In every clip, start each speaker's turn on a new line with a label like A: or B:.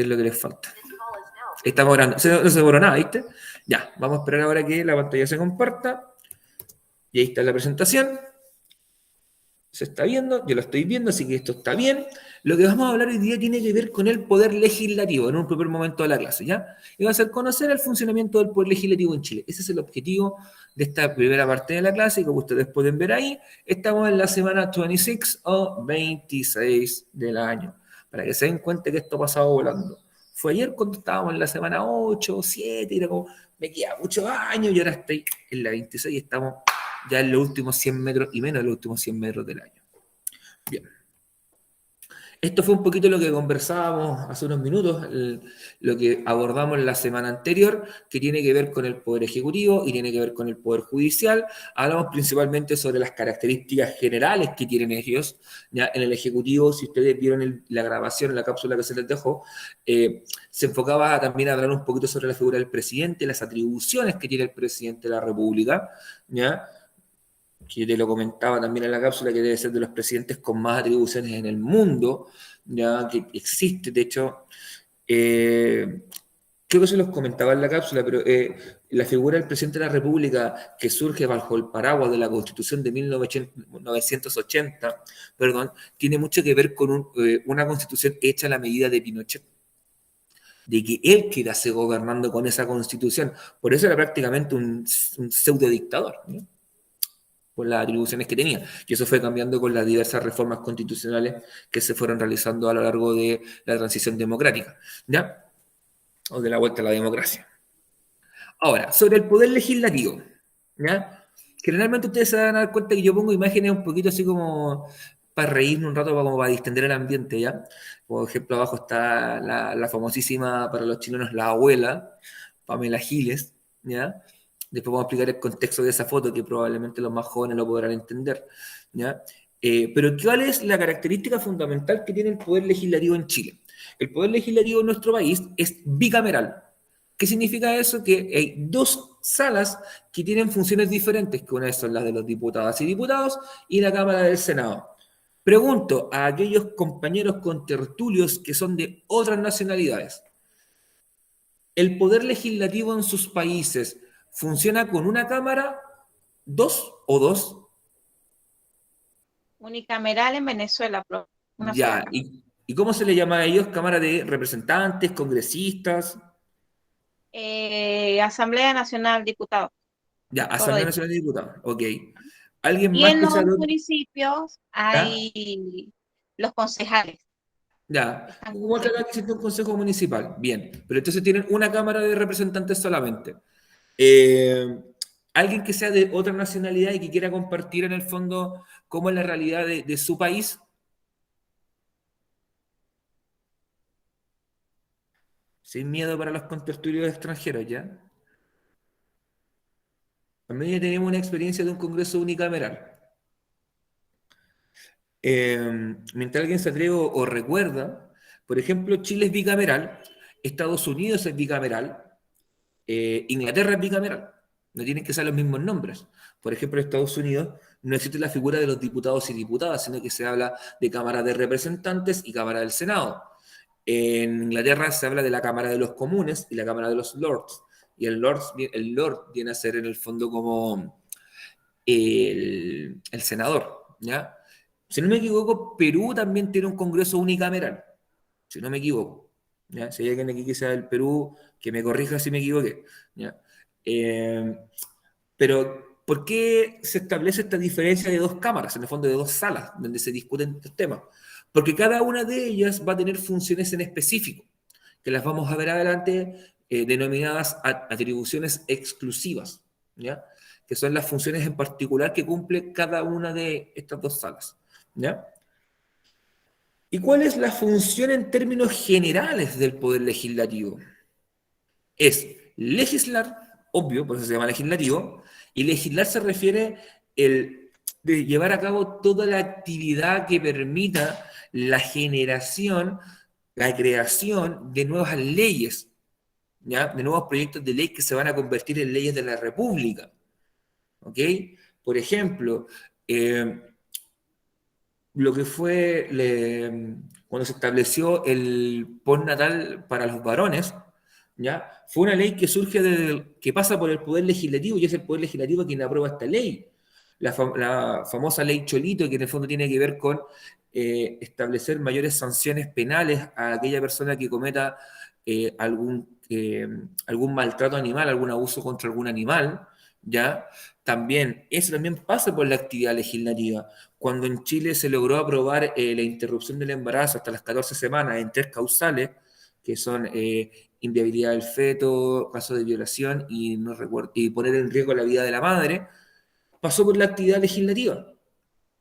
A: es lo que les falta. Estamos orando. No se demoró nada, ¿viste? Ya, vamos a esperar ahora que la pantalla se comparta. Y ahí está la presentación. Se está viendo, yo lo estoy viendo, así que esto está bien. Lo que vamos a hablar hoy día tiene que ver con el poder legislativo en un primer momento de la clase, ¿ya? Y va a ser conocer el funcionamiento del poder legislativo en Chile. Ese es el objetivo de esta primera parte de la clase y como ustedes pueden ver ahí, estamos en la semana 26 o 26 del año. Para que se den cuenta que esto ha pasado volando. Fue ayer cuando estábamos en la semana 8, 7, y era como, me queda muchos años y ahora estoy en la 26 y estamos ya en los últimos 100 metros y menos de los últimos 100 metros del año. Bien. Esto fue un poquito lo que conversábamos hace unos minutos, lo que abordamos la semana anterior, que tiene que ver con el Poder Ejecutivo y tiene que ver con el Poder Judicial. Hablamos principalmente sobre las características generales que tienen ellos. Ya en el Ejecutivo, si ustedes vieron la grabación, la cápsula que se les dejó, se enfocaba también a hablar un poquito sobre la figura del presidente, las atribuciones que tiene el presidente de la República, ¿ya? Que te lo comentaba también en la cápsula, que debe ser de los presidentes con más atribuciones en el mundo, ya que existe, de hecho, creo que se los comentaba en la cápsula, pero la figura del presidente de la República que surge bajo el paraguas de la Constitución de 1980, perdón, tiene mucho que ver con una Constitución hecha a la medida de Pinochet, de que él quedase gobernando con esa Constitución. Por eso era prácticamente un pseudo dictador, ¿no? Por las atribuciones que tenía. Y eso fue cambiando con las diversas reformas constitucionales que se fueron realizando a lo largo de la transición democrática, ¿ya? O de la vuelta a la democracia. Ahora, sobre el poder legislativo, ¿ya? Generalmente ustedes se van a dar cuenta que yo pongo imágenes un poquito así como para reírme un rato, como para distender el ambiente, ¿ya? Por ejemplo, abajo está la famosísima para los chilenos, la abuela, Pamela Giles, ¿ya? Después vamos a explicar el contexto de esa foto, que probablemente los más jóvenes lo podrán entender, ¿ya? Pero ¿cuál es la característica fundamental que tiene el poder legislativo en Chile? El poder legislativo en nuestro país es bicameral. ¿Qué significa eso? Que hay dos salas que tienen funciones diferentes, que una son las de los diputadas y diputados y la Cámara del Senado. Pregunto a aquellos compañeros contertulios que son de otras nacionalidades, ¿el poder legislativo en sus países funciona con una cámara, dos o dos?
B: Unicameral en Venezuela, una sola
A: Ya,
B: cámara.
A: ¿y cómo se le llama a ellos? ¿Cámara de representantes, congresistas?
B: Asamblea Nacional, diputados,
A: Ya,
B: todos los
A: Asamblea
B: diputados.
A: Nacional de Diputados, ok. ¿Alguien
B: Y
A: más
B: en
A: que
B: los
A: sea de otro?
B: municipios
A: ¿Ya?
B: hay los concejales,
A: Ya,
B: están
A: igual que acá
B: cumpliendo.
A: que existe un consejo municipal, bien, pero entonces tienen una cámara de representantes solamente. Alguien que sea de otra nacionalidad y que quiera compartir en el fondo cómo es la realidad de su país, sin miedo para los contertulios extranjeros, ¿ya? También ya tenemos una experiencia de un congreso unicameral. Mientras alguien se atreve o recuerda, por ejemplo, Chile es bicameral, Estados Unidos es bicameral, Inglaterra es bicameral. No tienen que ser los mismos nombres. Por ejemplo, en Estados Unidos no existe la figura de los diputados y diputadas, sino que se habla de Cámara de Representantes y Cámara del Senado. En Inglaterra se habla de la Cámara de los Comunes y la Cámara de los Lords. Y el Lord viene a ser en el fondo como el senador, ¿ya? Si no me equivoco, Perú también tiene un congreso unicameral, si no me equivoco, ¿ya? Si hay alguien aquí que sea del Perú, que me corrija si me equivoqué, ¿ya? Eh, pero, ¿por qué se establece esta diferencia de dos cámaras, en el fondo de dos salas, donde se discuten estos temas? Porque cada una de ellas va a tener funciones en específico, que las vamos a ver adelante, denominadas atribuciones exclusivas, ¿ya? Que son las funciones en particular que cumple cada una de estas dos salas, ¿ya? ¿Y cuál es la función en términos generales del poder legislativo? Es legislar, obvio, por eso se llama legislativo, y legislar se refiere de llevar a cabo toda la actividad que permita la generación, la creación de nuevas leyes, ¿ya? De nuevos proyectos de ley que se van a convertir en leyes de la República. ¿Ok? Por ejemplo, lo que fue cuando se estableció el postnatal para los varones, ¿ya? Fue una ley que surge que pasa por el Poder Legislativo, y es el Poder Legislativo quien aprueba esta ley. La famosa ley Cholito, que en el fondo tiene que ver con establecer mayores sanciones penales a aquella persona que cometa algún maltrato animal, algún abuso contra algún animal, ¿ya? También, eso también pasa por la actividad legislativa. Cuando en Chile se logró aprobar la interrupción del embarazo hasta las 14 semanas en 3 causales, que son inviabilidad del feto, caso de violación y, no recuerdo, y poner en riesgo la vida de la madre, pasó por la actividad legislativa.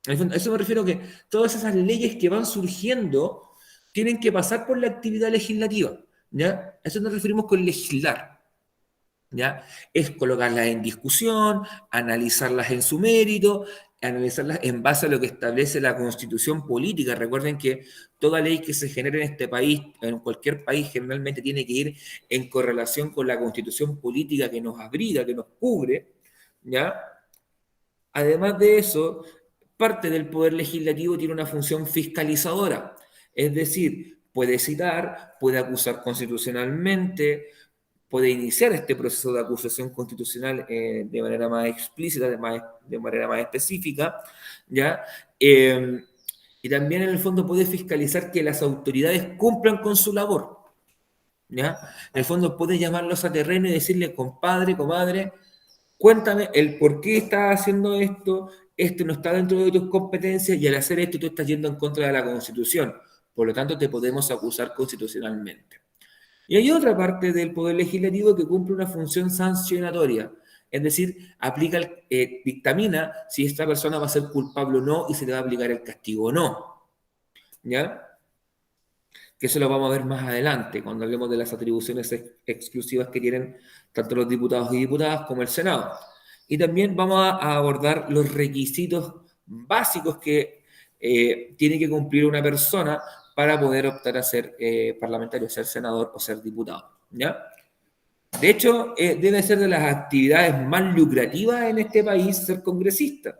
A: A eso me refiero, que todas esas leyes que van surgiendo tienen que pasar por la actividad legislativa, ¿ya? A eso nos referimos con legislar, ¿ya? Es colocarlas en discusión, analizarlas en su mérito, analizarlas en base a lo que establece la Constitución política. Recuerden que toda ley que se genere en este país, en cualquier país, generalmente tiene que ir en correlación con la Constitución política que nos abriga, que nos cubre, ¿ya? Además de eso, parte del poder legislativo tiene una función fiscalizadora, es decir, puede citar, puede acusar constitucionalmente, puede iniciar este proceso de acusación constitucional de manera más explícita, de manera más específica, ¿ya? Eh, y también en el fondo puede fiscalizar que las autoridades cumplan con su labor, ¿ya? En el fondo puede llamarlos a terreno y decirle, compadre, comadre, cuéntame el por qué estás haciendo esto no está dentro de tus competencias, y al hacer esto tú estás yendo en contra de la Constitución, por lo tanto te podemos acusar constitucionalmente. Y hay otra parte del Poder Legislativo que cumple una función sancionatoria, es decir, dictamina si esta persona va a ser culpable o no y se le va a aplicar el castigo o no, ¿ya? Que eso lo vamos a ver más adelante, cuando hablemos de las atribuciones exclusivas que tienen tanto los diputados y diputadas como el Senado. Y también vamos a abordar los requisitos básicos que tiene que cumplir una persona para poder optar a ser parlamentario, ser senador o ser diputado, ¿ya? De hecho, debe ser de las actividades más lucrativas en este país ser congresista,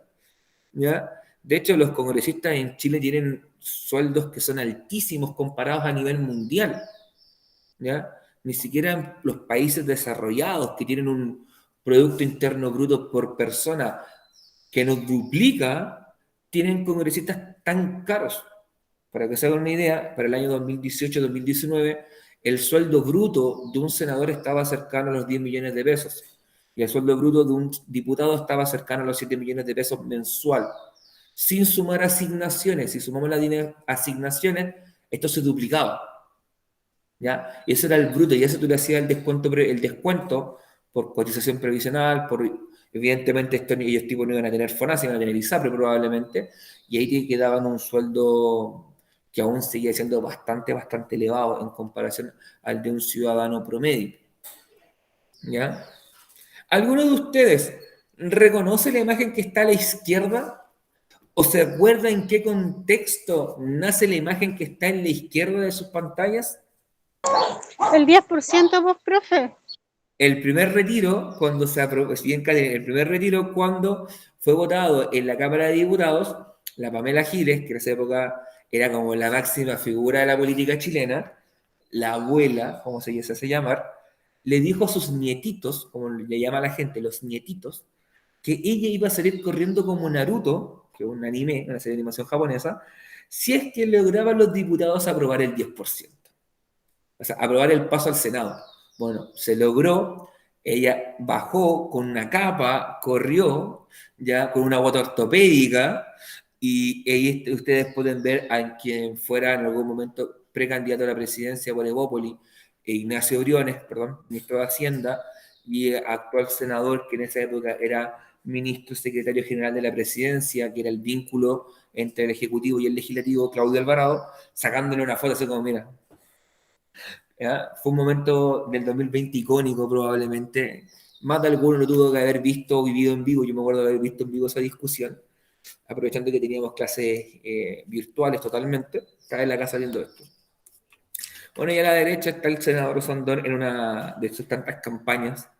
A: ¿ya? De hecho, los congresistas en Chile tienen sueldos que son altísimos comparados a nivel mundial, ¿ya? Ni siquiera en los países desarrollados, que tienen un Producto Interno Bruto por persona que nos duplica, tienen congresistas tan caros. Para que se hagan una idea, para el año 2018-2019, el sueldo bruto de un senador estaba cercano a los 10 millones de pesos, y el sueldo bruto de un diputado estaba cercano a los 7 millones de pesos mensual, sin sumar asignaciones. Si sumamos las asignaciones, esto se duplicaba, ¿ya? Y eso era el bruto, y eso tú le hacías el descuento por cotización previsional, evidentemente ellos tipo no iban a tener FONASA, iban a tener ISAPRE probablemente, y ahí te quedaban un sueldo que aún seguía siendo bastante, bastante elevado en comparación al de un ciudadano promedio, ¿ya? ¿Alguno de ustedes reconoce la imagen que está a la izquierda? ¿O se acuerda en qué contexto nace la imagen que está en la izquierda de sus pantallas?
C: El 10%, vos, profe.
A: El primer retiro, cuando se aprobó, el primer retiro, cuando fue votado en la Cámara de Diputados, la Pamela Giles, que en esa época era como la máxima figura de la política chilena, la abuela, como se hace llamar, le dijo a sus nietitos, como le llama a la gente, los nietitos, que ella iba a salir corriendo como Naruto, que es un anime, una serie de animación japonesa, si es que lograban los diputados aprobar el 10%. O sea, aprobar el paso al Senado. Bueno, se logró, ella bajó con una capa, corrió, ya con una bota ortopédica, y ahí ustedes pueden ver a quien fuera en algún momento precandidato a la presidencia por Evópoli, Ignacio Briones, perdón, ministro de Hacienda, y actual senador, que en esa época era ministro secretario general de la presidencia, que era el vínculo entre el Ejecutivo y el Legislativo, Claudio Alvarado, sacándole una foto así como, mira, ¿ya? Fue un momento del 2020 icónico probablemente. Más de alguno lo tuvo que haber visto o vivido en vivo. Yo me acuerdo de haber visto en vivo esa discusión, aprovechando que teníamos clases virtuales totalmente. Estaba en la casa viendo esto. Bueno, y a la derecha está el senador Osandón en una de sus tantas campañas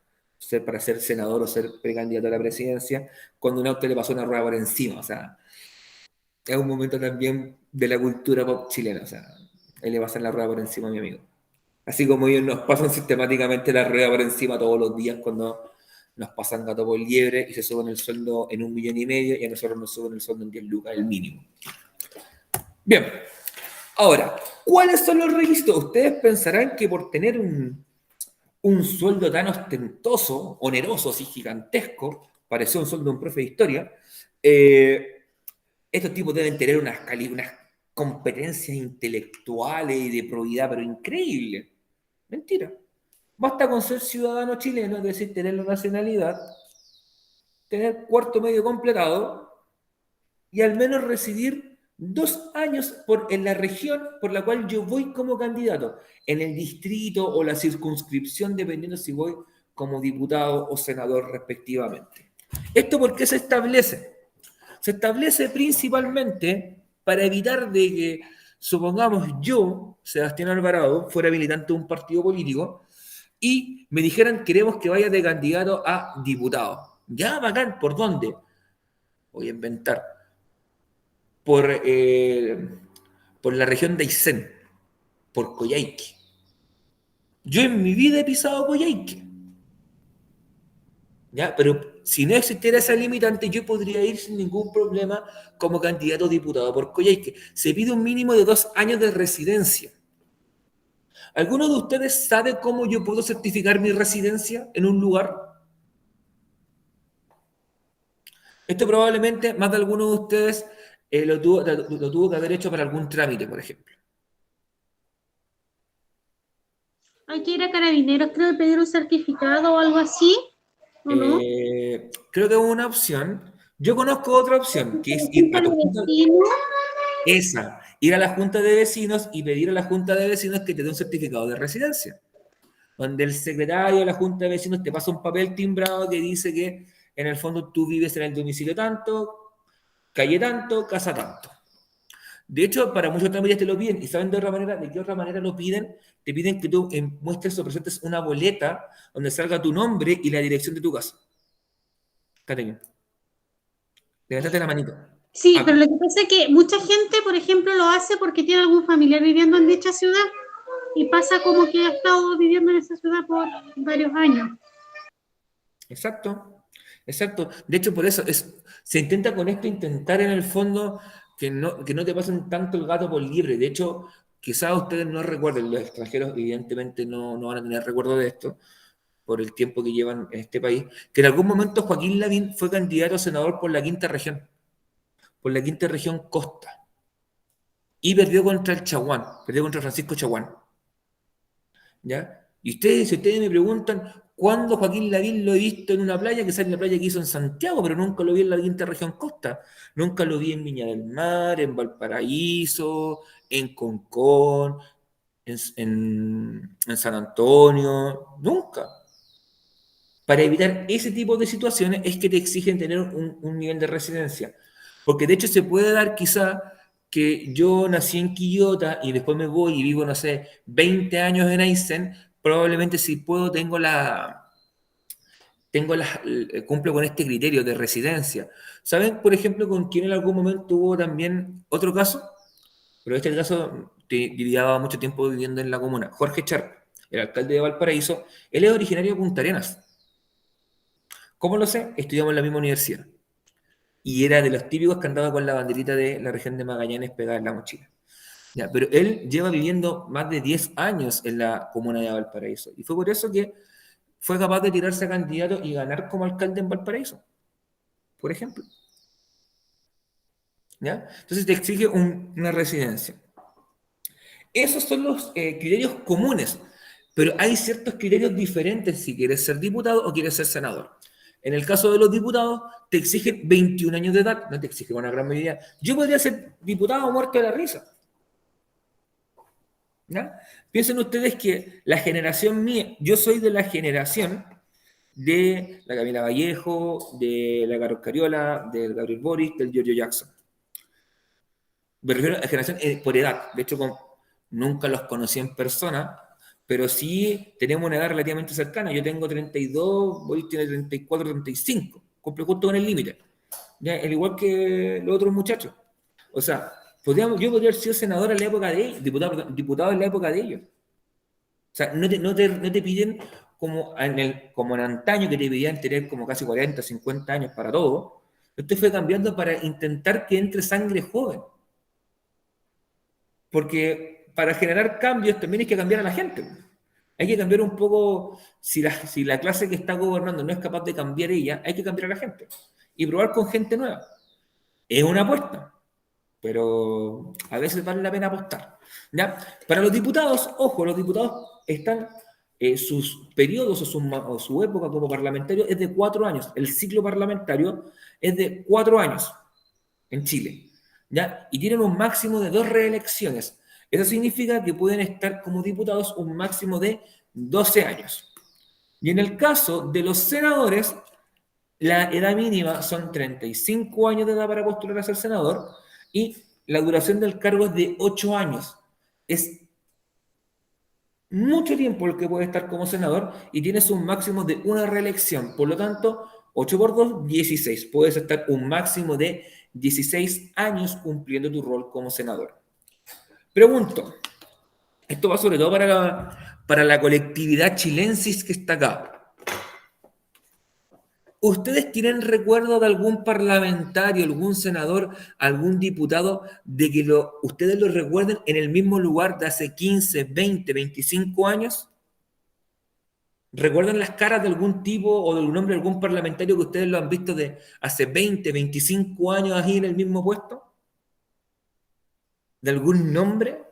A: para ser senador o ser precandidato a la presidencia, cuando un auto le pasó una rueda por encima. O sea, es un momento también de la cultura pop chilena. O sea, Ahí le pasan la rueda por encima a mi amigo. Así como ellos nos pasan sistemáticamente la rueda por encima todos los días cuando nos pasan gato por liebre y se suben el sueldo en 1,5 millones y a nosotros nos suben el sueldo en 10 lucas, el mínimo. Bien. Ahora, ¿cuáles son los requisitos? Ustedes pensarán que por tener un sueldo tan ostentoso, oneroso, así gigantesco, pareció un sueldo de un profe de historia, estos tipos deben tener unas competencias intelectuales y de probidad, pero increíble. Mentira. Basta con ser ciudadano chileno, es decir, tener la nacionalidad, tener cuarto medio completado y al menos residir 2 años en la región por la cual yo voy como candidato, en el distrito o la circunscripción, dependiendo si voy como diputado o senador respectivamente. ¿Esto por qué se establece? Se establece principalmente para evitar de que, supongamos yo, Sebastián Alvarado, fuera militante de un partido político y me dijeran queremos que vaya de candidato a diputado. Ya, bacán, ¿por dónde? Voy a inventar. Por la región de Aysén, por Coyhaique. Yo en mi vida he pisado Coyhaique. ¿Ya? Pero si no existiera esa limitante, yo podría ir sin ningún problema como candidato a diputado por Coyhaique. Se pide un mínimo de 2 años de residencia. ¿Alguno de ustedes sabe cómo yo puedo certificar mi residencia en un lugar? Esto probablemente más de alguno de ustedes lo tuvo que haber hecho para algún trámite, por ejemplo.
C: Hay que ir a Carabineros, creo, pedir un certificado o algo así, ¿o no?
A: Creo que es una opción. Yo conozco otra opción, que es ir a tu junta, ir a la junta de vecinos y pedir a la junta de vecinos que te dé un certificado de residencia, donde el secretario de la junta de vecinos te pasa un papel timbrado que dice que en el fondo tú vives en el domicilio tanto, calle tanto, casa tanto. De hecho, para muchos trámites te lo piden, y ¿saben de qué otra manera lo piden? Te piden que tú muestres o presentes una boleta donde salga tu nombre y la dirección de tu casa. Cateño, levántate la manito.
C: Sí, pero lo que pasa es que mucha gente, por ejemplo, lo hace porque tiene algún familiar viviendo en dicha ciudad y pasa como que ha estado viviendo en esa ciudad por varios años.
A: Exacto, exacto. De hecho, por eso se intenta con esto intentar en el fondo que no te pasen tanto el gato por liebre. De hecho, quizás ustedes no recuerden, los extranjeros evidentemente no van a tener recuerdo de esto por el tiempo que llevan en este país, que en algún momento Joaquín Lavín fue candidato a senador por la quinta región Costa, y perdió contra el Chaguán, perdió contra Francisco Chaguán. ¿Ya? Y si ustedes me preguntan, ¿cuándo Joaquín Lavín lo he visto en una playa? Que sale en la playa que hizo en Santiago, pero nunca lo vi en la quinta región Costa. Nunca lo vi en Viña del Mar, en Valparaíso, en Concón, en San Antonio. Nunca. Para evitar ese tipo de situaciones es que te exigen tener un nivel de residencia. Porque de hecho se puede dar quizá que yo nací en Quillota y después me voy y vivo, no sé, 20 años en Aysén, probablemente si puedo cumplo con este criterio de residencia. ¿Saben, por ejemplo, con quién en algún momento hubo también otro caso? Pero este caso llevaba mucho tiempo viviendo en la comuna. Jorge Charp, el alcalde de Valparaíso, él es originario de Punta Arenas. ¿Cómo lo sé? Estudiamos en la misma universidad. Y era de los típicos que andaba con la banderita de la región de Magallanes pegada en la mochila. Ya, pero él lleva viviendo más de 10 años en la comuna de Valparaíso. Y fue por eso que fue capaz de tirarse a candidato y ganar como alcalde en Valparaíso, por ejemplo. ¿Ya? Entonces te exige una residencia. Esos son los criterios comunes, pero hay ciertos criterios diferentes si quieres ser diputado o quieres ser senador. En el caso de los diputados, te exigen 21 años de edad, no te exigen una gran medida. Yo podría ser diputado muerto de la risa. ¿Ya? Piensen ustedes que la generación mía, yo soy de la generación de la Camila Vallejo, de la Carol Cariola, del Gabriel Boric, del Giorgio Jackson. Me refiero a la generación por edad. De hecho, nunca los conocí en persona, pero sí tenemos una edad relativamente cercana. Yo tengo 32, Boric tiene 34, 35. Cumple justo con el límite. Al igual que los otros muchachos. O sea, Yo podría haber sido senador en la época de ellos, diputado en la época de ellos. O sea, no te piden como en antaño que te pedían tener como casi 40, 50 años para todo. Esto fue cambiando para intentar que entre sangre joven. Porque para generar cambios también hay que cambiar a la gente. Hay que cambiar un poco, si la clase que está gobernando no es capaz de cambiar ella, hay que cambiar a la gente. Y probar con gente nueva. Es una apuesta, pero a veces vale la pena apostar. ¿Ya? Para los diputados, ojo, los diputados están, sus periodos o su época como parlamentario es de 4 años. El ciclo parlamentario es de 4 años en Chile. ¿Ya? Y tienen un máximo de 2 reelecciones. Eso significa que pueden estar como diputados un máximo de 12 años. Y en el caso de los senadores, la edad mínima son 35 años de edad para postular a ser senador y la duración del cargo es de 8 años. Es mucho tiempo el que puede estar como senador y tienes un máximo de una reelección. Por lo tanto, 8 por 2, 16. Puedes estar un máximo de 16 años cumpliendo tu rol como senador. Pregunto, esto va sobre todo para la colectividad chilensis que está acá. ¿Ustedes tienen recuerdo de algún parlamentario, algún senador, algún diputado de que ustedes lo recuerden en el mismo lugar de hace 15, 20, 25 años? ¿Recuerdan las caras de algún tipo o del nombre de algún parlamentario que ustedes lo han visto de hace 20, 25 años ahí en el mismo puesto? ¿De algún nombre?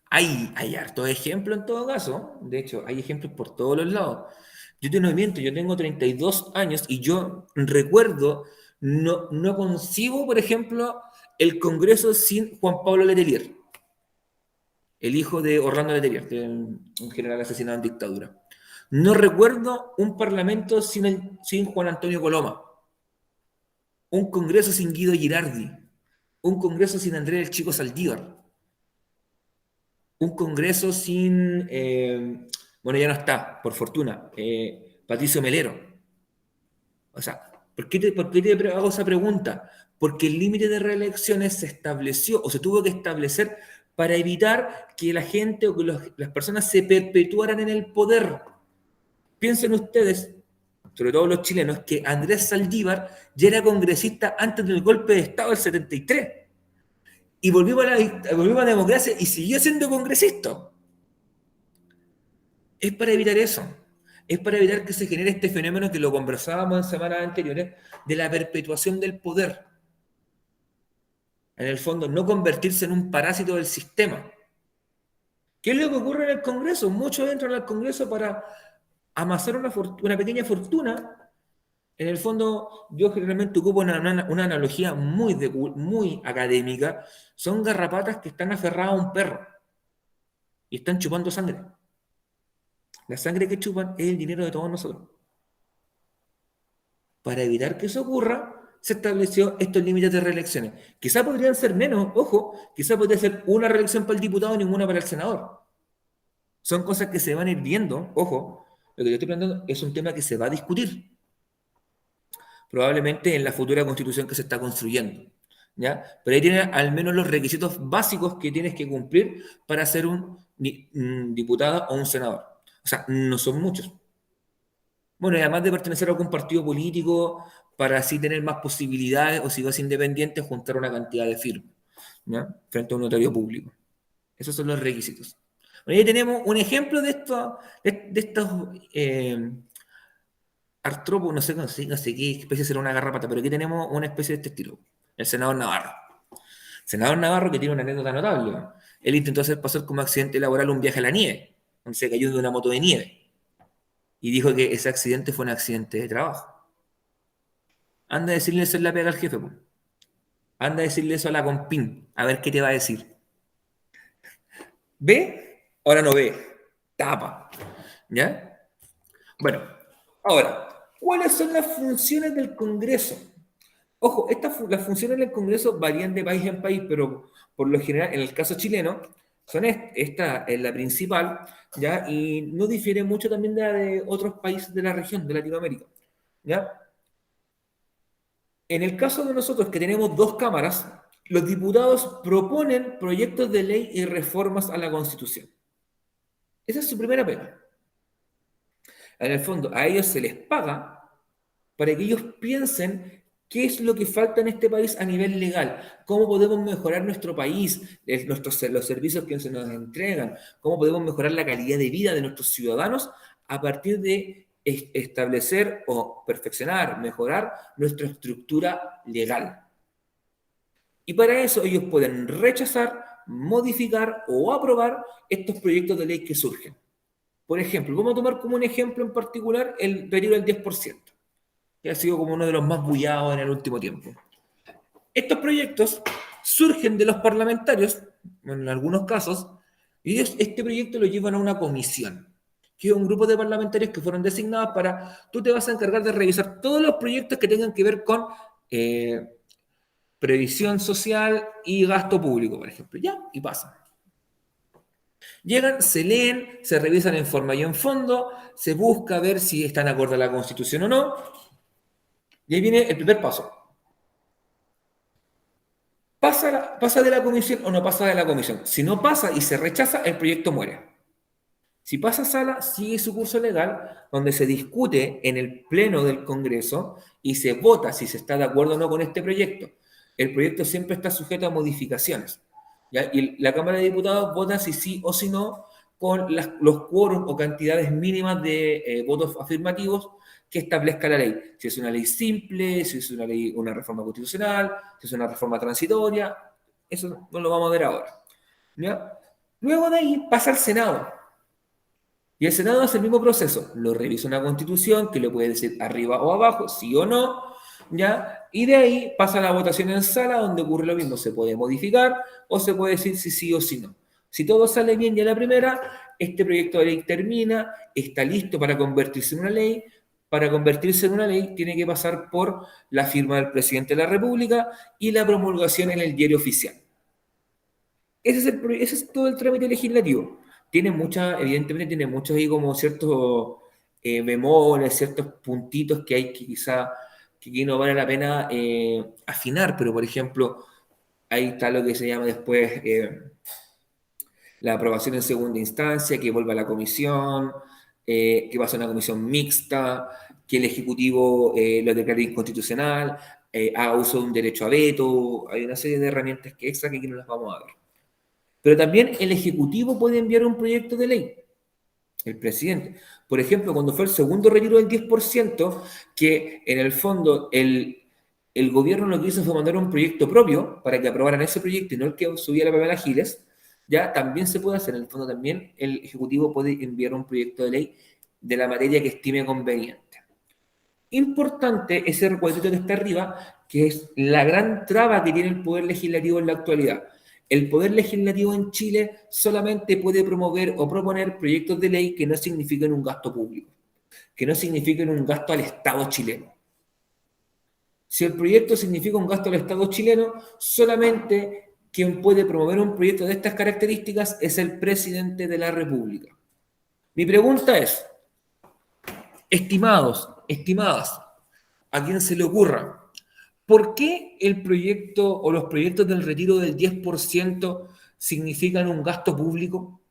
A: Hay hartos ejemplos en todo caso. De hecho, hay ejemplos por todos los lados. Yo te no miento, yo tengo 32 años y yo recuerdo, no concibo, por ejemplo, el Congreso sin Juan Pablo Letelier, el hijo de Orlando Letelier, un general asesinado en dictadura. No recuerdo un parlamento sin Juan Antonio Coloma, un Congreso sin Guido Girardi, un Congreso sin Andrés el Chico Saldívar, un Congreso sin, bueno, ya no está, por fortuna, Patricio Melero. O sea, ¿por qué te hago esa pregunta? Porque el límite de reelecciones se estableció o se tuvo que establecer para evitar que la gente o que las personas se perpetuaran en el poder. Piensen ustedes, sobre todo los chilenos, que Andrés Saldívar ya era congresista antes del golpe de Estado del 73. Y volvió a la democracia y siguió siendo congresista. Es para evitar eso. Es para evitar que se genere este fenómeno que lo conversábamos en semanas anteriores, de la perpetuación del poder. En el fondo, no convertirse en un parásito del sistema. ¿Qué es lo que ocurre en el Congreso? Muchos entran al Congreso para amasar una pequeña fortuna. En el fondo, yo generalmente ocupo una analogía muy académica. Son garrapatas que están aferradas a un perro y están chupando sangre. La sangre que chupan es el dinero de todos nosotros. Para evitar que eso ocurra, se estableció estos límites de reelecciones. Quizá podrían ser menos, ojo, quizá podría ser una reelección para el diputado y ninguna para el senador. Son cosas que se van a ir viendo, ojo, lo que yo estoy planteando es un tema que se va a discutir, probablemente en la futura constitución que se está construyendo. ¿Ya? Pero ahí tienes al menos los requisitos básicos que tienes que cumplir para ser un diputado o un senador. O sea, no son muchos. Bueno, y además de pertenecer a algún partido político, para así tener más posibilidades, o si vas independiente, juntar una cantidad de firmas, ¿ya? Frente a un notario público. Esos son los requisitos. Bueno, ahí tenemos un ejemplo de estos artrópodos, no sé qué especie será una garrapata, pero aquí tenemos una especie de este estilo, el senador Navarro. El senador Navarro, que tiene una anécdota notable. Él intentó hacer pasar como accidente laboral un viaje a la nieve, donde se cayó de una moto de nieve. Y dijo que ese accidente fue un accidente de trabajo. Anda a decirle eso en la pega al jefe, po. Anda a decirle eso a la compin, a ver qué te va a decir. ¿Ve? Ahora no ve. Tapa. ¿Ya? Bueno, ahora, ¿cuáles son las funciones del Congreso? Ojo, las funciones del Congreso varían de país en país, pero por lo general, en el caso chileno, esta es la principal, ¿ya? Y no difiere mucho también de la de otros países de la región, de Latinoamérica, ¿ya? En el caso de nosotros que tenemos dos cámaras, los diputados proponen proyectos de ley y reformas a la Constitución. Esa es su primera pega. En el fondo, a ellos se les paga para que ellos piensen qué es lo que falta en este país a nivel legal, cómo podemos mejorar nuestro país, los servicios que se nos entregan, cómo podemos mejorar la calidad de vida de nuestros ciudadanos a partir de establecer o perfeccionar, mejorar nuestra estructura legal. Y para eso ellos pueden rechazar, modificar o aprobar estos proyectos de ley que surgen. Por ejemplo, vamos a tomar como un ejemplo en particular el retiro del 10%, que ha sido como uno de los más bullados en el último tiempo. Estos proyectos surgen de los parlamentarios, en algunos casos, y ellos este proyecto lo llevan a una comisión, que es un grupo de parlamentarios que fueron designados para, tú te vas a encargar de revisar todos los proyectos que tengan que ver con previsión social y gasto público, por ejemplo. Ya, y pasan. Llegan, se leen, se revisan en forma y en fondo, se busca ver si están acorde a la Constitución o no, y ahí viene el primer paso. ¿Pasa de la comisión o no pasa de la comisión? Si no pasa y se rechaza, el proyecto muere. Si pasa a sala, sigue su curso legal, donde se discute en el pleno del Congreso y se vota si se está de acuerdo o no con este proyecto. El proyecto siempre está sujeto a modificaciones, ¿ya? Y la Cámara de Diputados vota si sí o si no con los quórums o cantidades mínimas de votos afirmativos que establezca la ley. Si es una ley simple, si es una ley, una reforma constitucional, si es una reforma transitoria, eso no lo vamos a ver ahora, ¿ya? Luego de ahí pasa al Senado. Y el Senado hace el mismo proceso, lo revisa una constitución que le puede decir arriba o abajo, sí o no, ¿ya? Y de ahí pasa la votación en sala donde ocurre lo mismo, se puede modificar o se puede decir si sí o si no. Si todo sale bien ya la primera, este proyecto de ley termina, está listo para convertirse en una ley. Para convertirse en una ley tiene que pasar por la firma del presidente de la República y la promulgación en el diario oficial. Ese es todo el trámite legislativo. Evidentemente tiene muchos ahí como ciertos bemoles, ciertos puntitos que hay que quizá que aquí no vale la pena afinar, pero por ejemplo, ahí está lo que se llama después la aprobación en segunda instancia, que vuelva a la comisión, que pasa a una comisión mixta, que el Ejecutivo lo declare inconstitucional, haga uso de un derecho a veto, hay una serie de herramientas que extra que aquí no las vamos a ver. Pero también el Ejecutivo puede enviar un proyecto de ley, el presidente. Por ejemplo, cuando fue el segundo retiro del 10%, que en el fondo el gobierno lo que hizo fue mandar un proyecto propio para que aprobaran ese proyecto y no el que subía la Pamela Giles, ya también se puede hacer. En el fondo también el Ejecutivo puede enviar un proyecto de ley de la materia que estime conveniente. Importante ese recuadrito que está arriba, que es la gran traba que tiene el Poder Legislativo en la actualidad. El Poder Legislativo en Chile solamente puede promover o proponer proyectos de ley que no signifiquen un gasto público, que no signifiquen un gasto al Estado chileno. Si el proyecto significa un gasto al Estado chileno, solamente quien puede promover un proyecto de estas características es el presidente de la República. Mi pregunta es, estimados, estimadas, a quien se le ocurra, ¿por qué el proyecto o los proyectos del retiro del 10% significan un gasto público?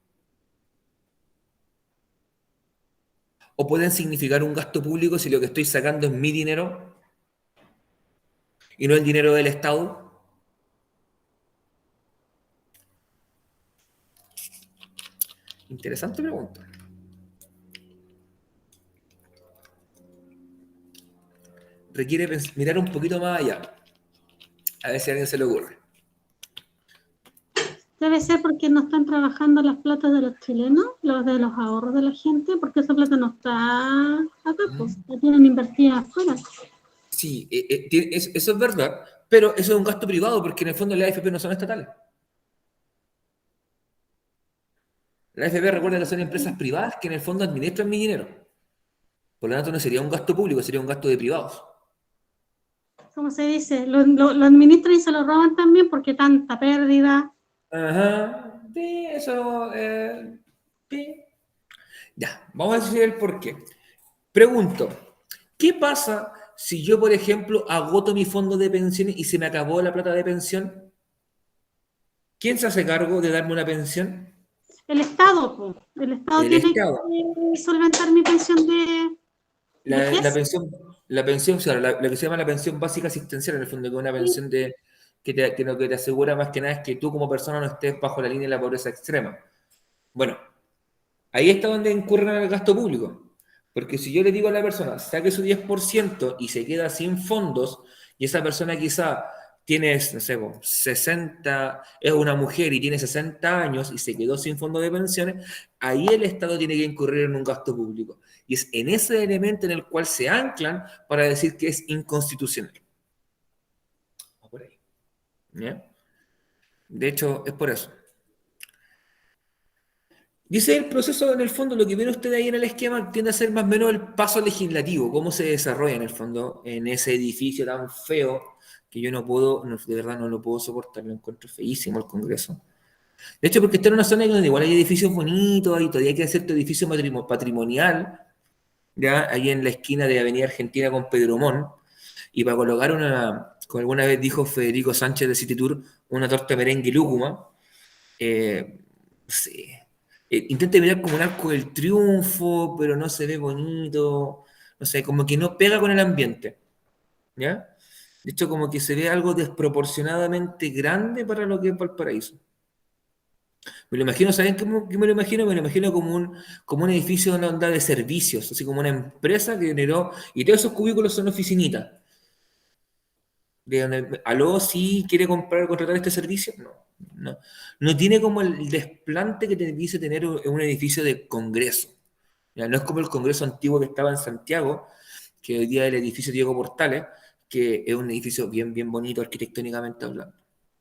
A: ¿O pueden significar un gasto público si lo que estoy sacando es mi dinero y no el dinero del Estado? Interesante pregunta. Requiere mirar un poquito más allá. A ver si a alguien se le ocurre.
C: Debe ser porque no están trabajando las platas de los chilenos, los de los ahorros de la gente, porque esa plata no está acá, pues la tienen invertida afuera.
A: Sí, eso es verdad, pero eso es un gasto privado porque en el fondo las AFP no son estatales. Las AFP, recuerda que son empresas privadas que en el fondo administran mi dinero. Por lo tanto, no sería un gasto público, sería un gasto de privados.
C: ¿Cómo se dice? Lo administran y se lo roban también porque tanta pérdida.
A: Ajá, sí, eso, sí. Ya, vamos a decir el por qué. Pregunto, ¿qué pasa Si yo, por ejemplo, agoto mi fondo de pensiones y se me acabó la plata de pensión, ¿quién se hace cargo de darme una pensión?
C: El Estado, po. El Estado
A: El
C: tiene
A: Estado.
C: que solventar mi pensión de
A: La
C: vejez.
A: pensión, o sea, lo que se llama la pensión básica asistencial, en el fondo, que es una pensión que lo que te asegura más que nada es que tú como persona no estés bajo la línea de la pobreza extrema. Bueno, ahí está donde incurren en el gasto público. Porque si yo le digo a la persona, saque su 10% y se queda sin fondos, y esa persona quizá tiene, no sé, 60, es una mujer y tiene 60 años y se quedó sin fondo de pensiones, ahí el Estado tiene que incurrir en un gasto público. Y es en ese elemento en el cual se anclan para decir que es inconstitucional. Por ahí. ¿Ya? De hecho, es por eso. Dice el proceso, en el fondo, lo que viene usted ahí en el esquema tiende a ser más o menos el paso legislativo, cómo se desarrolla en el fondo en ese edificio tan feo que yo no puedo, de verdad no lo puedo soportar, lo encuentro feísimo el Congreso. De hecho, porque está en una zona donde igual hay edificios bonitos, y todavía hay que hacer tu edificio patrimonial, ya ahí en la esquina de Avenida Argentina con Pedro Montt, y para colocar una, como alguna vez dijo Federico Sánchez de City Tour, una torta merengue lúcuma, sí. Intenta mirar como un arco del triunfo, pero no se ve bonito, no sé, como que no pega con el ambiente, ¿ya? De hecho, como que se ve algo desproporcionadamente grande para lo que es Valparaíso. Me lo imagino, ¿saben qué me lo imagino? Me lo imagino como un edificio de una onda de servicios, así como una empresa que generó, y todos esos cubículos son oficinitas. De donde, aló, sí, quiere comprar o contratar este servicio. No tiene como el desplante que te dice tener un edificio de congreso. Ya, no es como el congreso antiguo que estaba en Santiago, que hoy día es el edificio Diego Portales, que es un edificio bien, bien bonito arquitectónicamente hablando.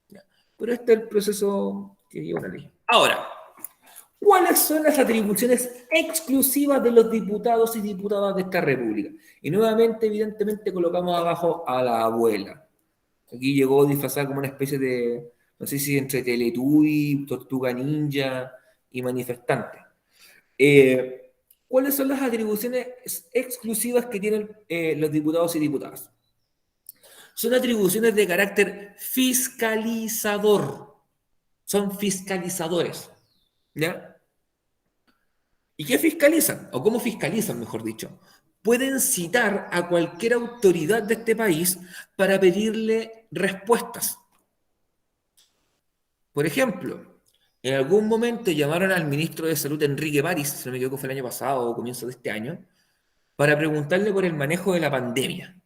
A: Ya. Pero este es el proceso que lleva la ley. Ahora, ¿cuáles son las atribuciones exclusivas de los diputados y diputadas de esta república? Y nuevamente, evidentemente, colocamos abajo a la abuela. Aquí llegó disfrazada como una especie de, no sé si entre Teletubby, Tortuga Ninja y manifestante. ¿Cuáles son las atribuciones exclusivas que tienen los diputados y diputadas? Son atribuciones de carácter fiscalizador. Son fiscalizadores. ¿Ya? ¿Y qué fiscalizan? ¿O cómo fiscalizan, mejor dicho? Pueden citar a cualquier autoridad de este país para pedirle respuestas. Por ejemplo, en algún momento llamaron al ministro de Salud, Enrique París, si no me equivoco fue el año pasado o comienzo de este año, para preguntarle por el manejo de la pandemia.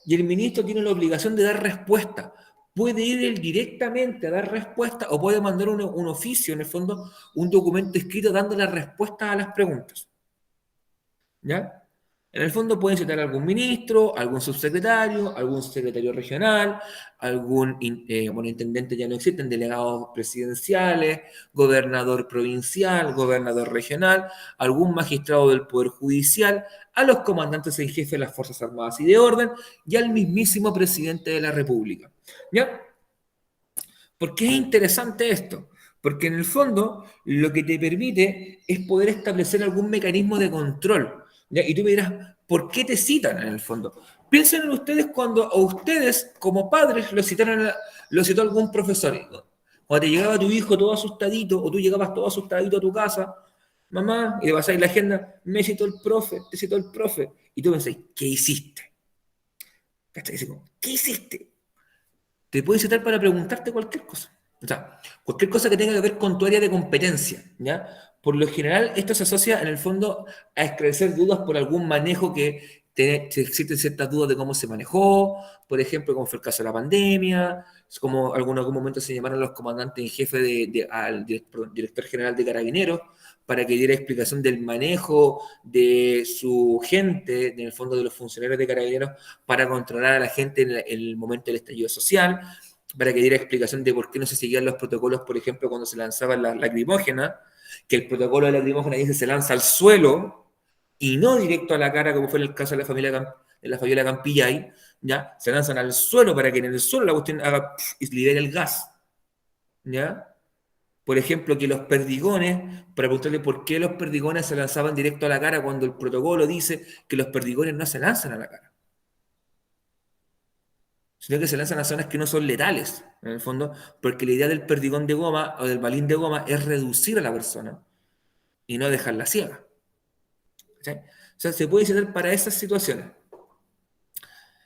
A: Y el ministro tiene la obligación de dar respuesta. Puede ir él directamente a dar respuesta o puede mandar un oficio, en el fondo, un documento escrito dando las respuestas a las preguntas. ¿Ya? En el fondo pueden citar a algún ministro, algún subsecretario, algún secretario regional, algún, bueno, intendente ya no existen, delegados presidenciales, gobernador provincial, gobernador regional, algún magistrado del Poder Judicial, a los comandantes en jefe de las Fuerzas Armadas y de Orden y al mismísimo presidente de la República. ¿Ya? ¿Por qué es interesante esto? Porque en el fondo lo que te permite es poder establecer algún mecanismo de control. ¿Ya? Y tú me dirás, ¿por qué te citan en el fondo? Piensen en ustedes cuando a ustedes, como padres, lo citó algún profesor. Cuando te llegaba tu hijo todo asustadito, o tú llegabas todo asustadito a tu casa, mamá, y le pasáis la agenda, me citó el profe, te citó el profe. Y tú pensáis, ¿qué hiciste? ¿Cachai? ¿Qué hiciste? Te puede citar para preguntarte cualquier cosa. O sea, cualquier cosa que tenga que ver con tu área de competencia, ¿ya? Por lo general, esto se asocia en el fondo a esclarecer dudas por algún manejo que existen ciertas dudas de cómo se manejó, por ejemplo, como fue el caso de la pandemia, como en algún momento se llamaron los comandantes en jefe al director general de Carabineros para que diera explicación del manejo de su gente, en el fondo de los funcionarios de Carabineros, para controlar a la gente en el momento del estallido social, para que diera explicación de por qué no se seguían los protocolos, por ejemplo, cuando se lanzaban las lacrimógenas, que el protocolo de lacrimógena dice se lanza al suelo y no directo a la cara, como fue en el caso de la Fabiola Campillay, ¿ya? Se lanzan al suelo para que en el suelo la cuestión haga y libere el gas, ¿ya? Por ejemplo, que los perdigones, para preguntarle por qué los perdigones se lanzaban directo a la cara cuando el protocolo dice que los perdigones no se lanzan a la cara. sino que se lanzan a zonas que no son letales, en el fondo, porque la idea del perdigón de goma o del balín de goma es reducir a la persona y no dejarla ciega. ¿Sí? O sea, se puede utilizar para esas situaciones.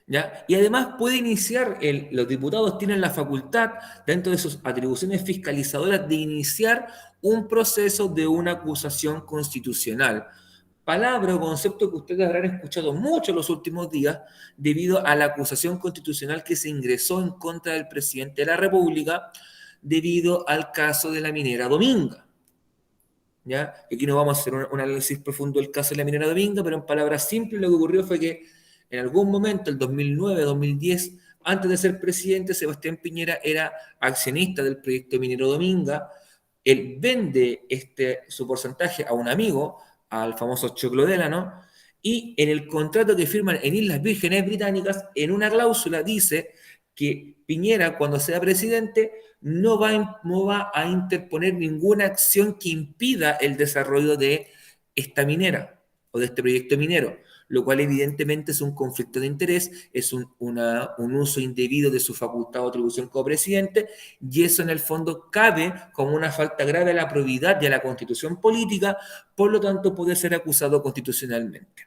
A: ¿Ya? Y además puede iniciar, los diputados tienen la facultad, dentro de sus atribuciones fiscalizadoras, de iniciar un proceso de una acusación constitucional. Palabra o concepto que ustedes habrán escuchado mucho en los últimos días debido a la acusación constitucional que se ingresó en contra del presidente de la República debido al caso de la minera Dominga. ¿Ya? Aquí no vamos a hacer un análisis profundo del caso de la minera Dominga, pero en palabras simples lo que ocurrió fue que en algún momento, el 2009, 2010, antes de ser presidente, Sebastián Piñera era accionista del proyecto minero Dominga. Él vende su porcentaje a un amigo, al famoso Choclo Delano, y en el contrato que firman en Islas Vírgenes Británicas, en una cláusula dice que Piñera, cuando sea presidente, no va a interponer ninguna acción que impida el desarrollo de esta minera o de este proyecto minero, lo cual evidentemente es un conflicto de interés, es un uso indebido de su facultad o atribución como presidente, y eso en el fondo cabe como una falta grave a la probidad y a la constitución política, por lo tanto puede ser acusado constitucionalmente.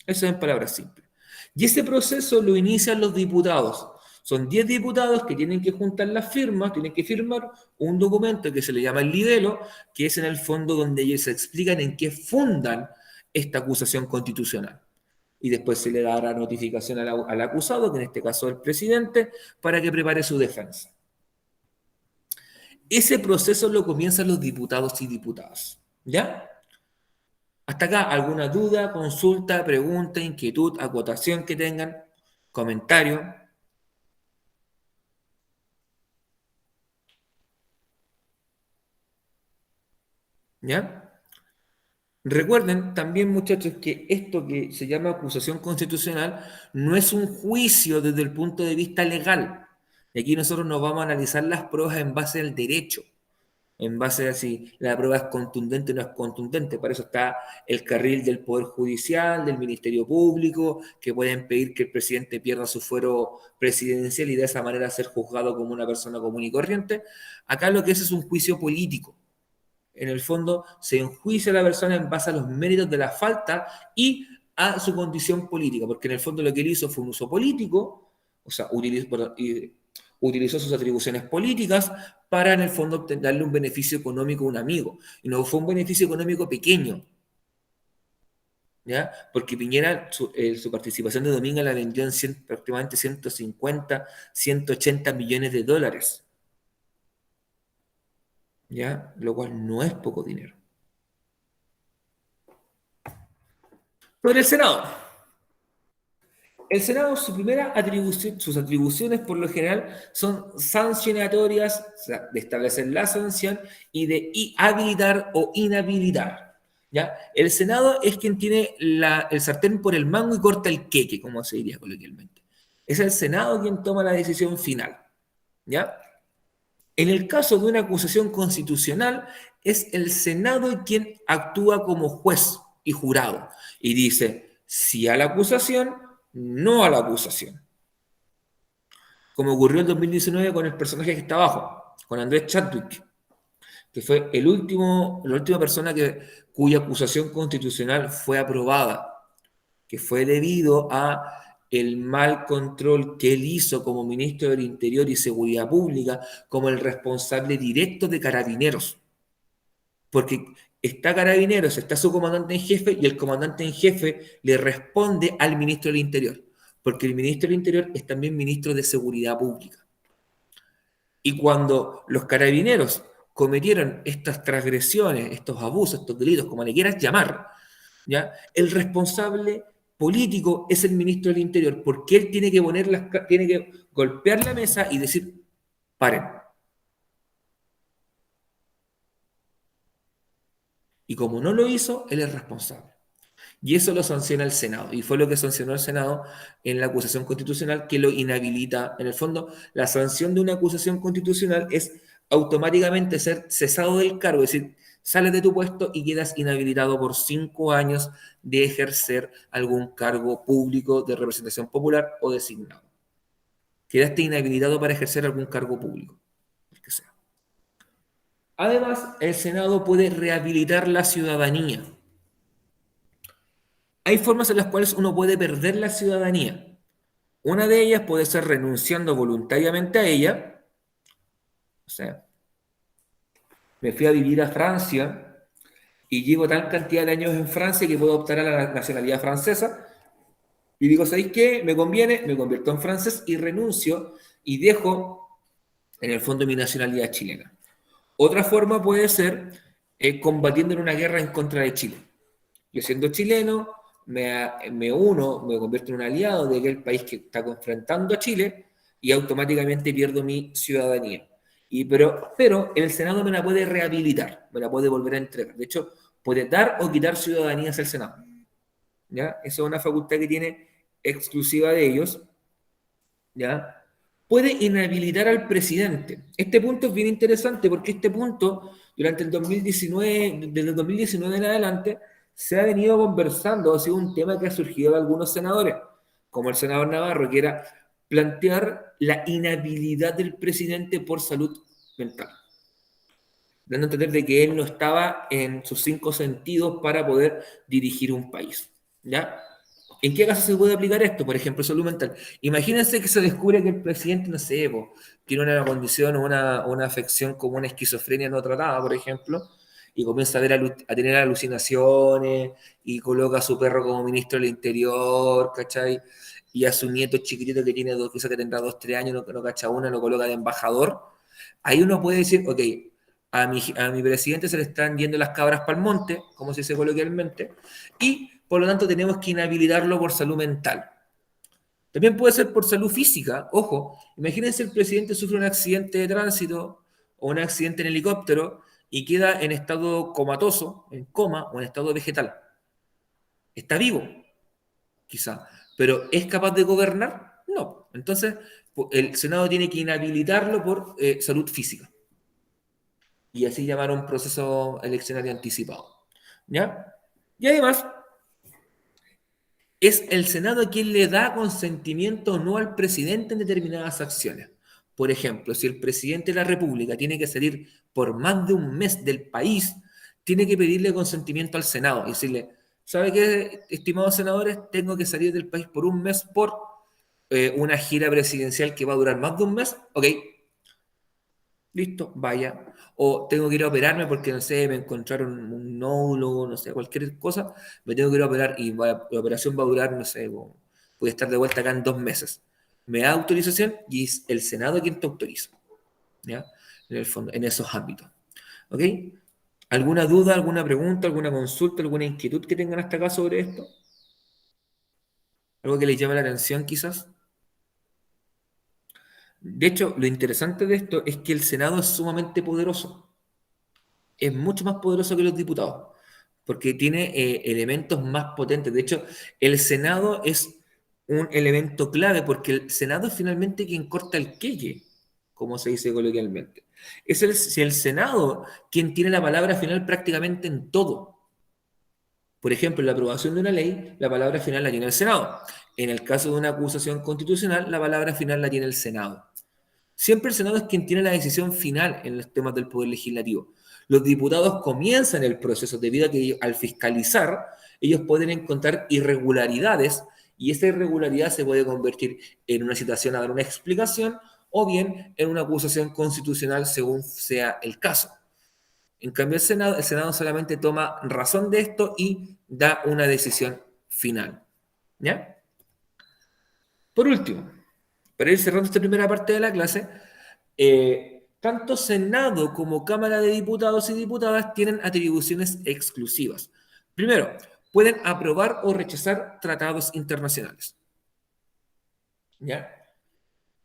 A: Eso es en palabras simples. Y ese proceso lo inician los diputados. Son 10 diputados que tienen que juntar las firmas, tienen que firmar un documento que se le llama el libelo, que es en el fondo donde ellos se explican en qué fundan esta acusación constitucional. Y después se le dará notificación al acusado, que en este caso es el presidente, para que prepare su defensa. Ese proceso lo comienzan los diputados y diputadas. ¿Ya? Hasta acá, ¿alguna duda, consulta, pregunta, inquietud, acotación que tengan? ¿Comentario? ¿Ya? Recuerden también, muchachos, que esto que se llama acusación constitucional no es un juicio desde el punto de vista legal. Y aquí nosotros nos vamos a analizar las pruebas en base al derecho, en base a si la prueba es contundente o no es contundente. Para eso está el carril del Poder Judicial, del Ministerio Público, que pueden pedir que el presidente pierda su fuero presidencial y de esa manera ser juzgado como una persona común y corriente. Acá lo que es un juicio político. En el fondo, se enjuicia a la persona en base a los méritos de la falta y a su condición política, porque en el fondo lo que él hizo fue un uso político, o sea, utilizó sus atribuciones políticas para, en el fondo, darle un beneficio económico a un amigo. Y no fue un beneficio económico pequeño, ¿ya? Porque Piñera, su participación de Dominga la vendió en prácticamente 150, 180 millones de dólares. ¿Ya? Lo cual no es poco dinero. Sobre el Senado. El Senado, sus atribuciones por lo general son sancionatorias, o sea, de establecer la sanción y de habilitar o inhabilitar. ¿Ya? El Senado es quien tiene el sartén por el mango y corta el queque, como se diría coloquialmente. Es el Senado quien toma la decisión final. ¿Ya? En el caso de una acusación constitucional, es el Senado quien actúa como juez y jurado y dice sí a la acusación, no a la acusación. Como ocurrió en 2019 con el personaje que está abajo, con Andrés Chadwick, que fue la última persona cuya acusación constitucional fue aprobada, que fue debido a el mal control que él hizo como ministro del Interior y Seguridad Pública, como el responsable directo de Carabineros. Porque está Carabineros, está su comandante en jefe, y el comandante en jefe le responde al ministro del Interior, porque el ministro del Interior es también ministro de Seguridad Pública. Y cuando los Carabineros cometieron estas transgresiones, estos abusos, estos delitos, como le quieras llamar, ¿ya? El responsable político es el ministro del Interior, porque él tiene que golpear la mesa y decir, paren. Y como no lo hizo, él es responsable. Y eso lo sanciona el Senado. Y fue lo que sancionó el Senado en la acusación constitucional, que lo inhabilita. En el fondo, la sanción de una acusación constitucional es automáticamente ser cesado del cargo, es decir, sales de tu puesto y quedas inhabilitado por 5 años de ejercer algún cargo público de representación popular o designado. quedaste inhabilitado para ejercer algún cargo público, el que sea. Además, el Senado puede rehabilitar la ciudadanía. Hay formas en las cuales uno puede perder la ciudadanía. Una de ellas puede ser renunciando voluntariamente a ella. O sea, me fui a vivir a Francia y llevo tal cantidad de años en Francia que puedo optar a la nacionalidad francesa. Y digo, ¿sabéis qué? Me conviene, me convierto en francés y renuncio y dejo en el fondo mi nacionalidad chilena. Otra forma puede ser combatiendo en una guerra en contra de Chile. Yo siendo chileno, me uno, me convierto en un aliado de aquel país que está confrontando a Chile y automáticamente pierdo mi ciudadanía. Pero el Senado me la puede rehabilitar, me la puede volver a entregar. De hecho, puede dar o quitar ciudadanías al Senado. ¿Ya? Esa es una facultad que tiene exclusiva de ellos. ¿Ya? Puede inhabilitar al presidente. Este punto es bien interesante porque este punto, durante el 2019, desde el 2019 en adelante, se ha venido conversando, ha sido un tema que ha surgido de algunos senadores, como el senador Navarro, que era plantear la inhabilidad del presidente por salud mental, dando a entender de que él no estaba en sus 5 sentidos para poder dirigir un país. ¿Ya? ¿En qué caso se puede aplicar esto? Por ejemplo, salud mental. Imagínense que se descubre que el presidente, no sé, tiene una condición o una afección como una esquizofrenia no tratada, por ejemplo, y comienza a tener alucinaciones y coloca a su perro como ministro del Interior, ¿cachai? Y a su nieto chiquitito que tiene quizás que tendrá 2, 3 años, no cacha una, lo coloca de embajador. Ahí uno puede decir, ok, a mi presidente se le están yendo las cabras para el monte, como se dice coloquialmente, y por lo tanto tenemos que inhabilitarlo por salud mental. También puede ser por salud física, ojo, imagínense el presidente sufre un accidente de tránsito o un accidente en helicóptero y queda en estado comatoso, en coma o en estado vegetal. Está vivo, quizá, pero ¿es capaz de gobernar? No. Entonces, el Senado tiene que inhabilitarlo por salud física. Y así llamar a un proceso eleccionario anticipado. ¿Ya? Y además, es el Senado quien le da consentimiento o no al presidente en determinadas acciones. Por ejemplo, si el presidente de la República tiene que salir por más de un mes del país, tiene que pedirle consentimiento al Senado y decirle, ¿sabe qué, estimados senadores? Tengo que salir del país por un mes por una gira presidencial que va a durar más de un mes. Ok, listo, vaya. O tengo que ir a operarme porque, no sé, me encontraron un nódulo, no sé, cualquier cosa, me tengo que ir a operar y la operación va a durar, no sé, voy a estar de vuelta acá en 2 meses. Me da autorización y es el Senado quien te autoriza, ¿ya? En el fondo, en esos ámbitos. ¿Ok? ¿Alguna duda, alguna pregunta, alguna consulta, alguna inquietud que tengan hasta acá sobre esto? ¿Algo que les llame la atención quizás? De hecho, lo interesante de esto es que el Senado es sumamente poderoso. Es mucho más poderoso que los diputados, porque tiene elementos más potentes. De hecho, el Senado es un elemento clave, porque el Senado es finalmente quien corta el queque, como se dice coloquialmente. Es el Senado quien tiene la palabra final prácticamente en todo. Por ejemplo, en la aprobación de una ley, la palabra final la tiene el Senado. En el caso de una acusación constitucional, la palabra final la tiene el Senado. Siempre el Senado es quien tiene la decisión final en los temas del Poder Legislativo. Los diputados comienzan el proceso debido a que al fiscalizar, ellos pueden encontrar irregularidades y esa irregularidad se puede convertir en una citación a dar una explicación o bien en una acusación constitucional según sea el caso. En cambio, el Senado solamente toma razón de esto y da una decisión final. ¿Ya? Por último, para ir cerrando esta primera parte de la clase, tanto Senado como Cámara de Diputados y Diputadas tienen atribuciones exclusivas. Primero, pueden aprobar o rechazar tratados internacionales. ¿Ya?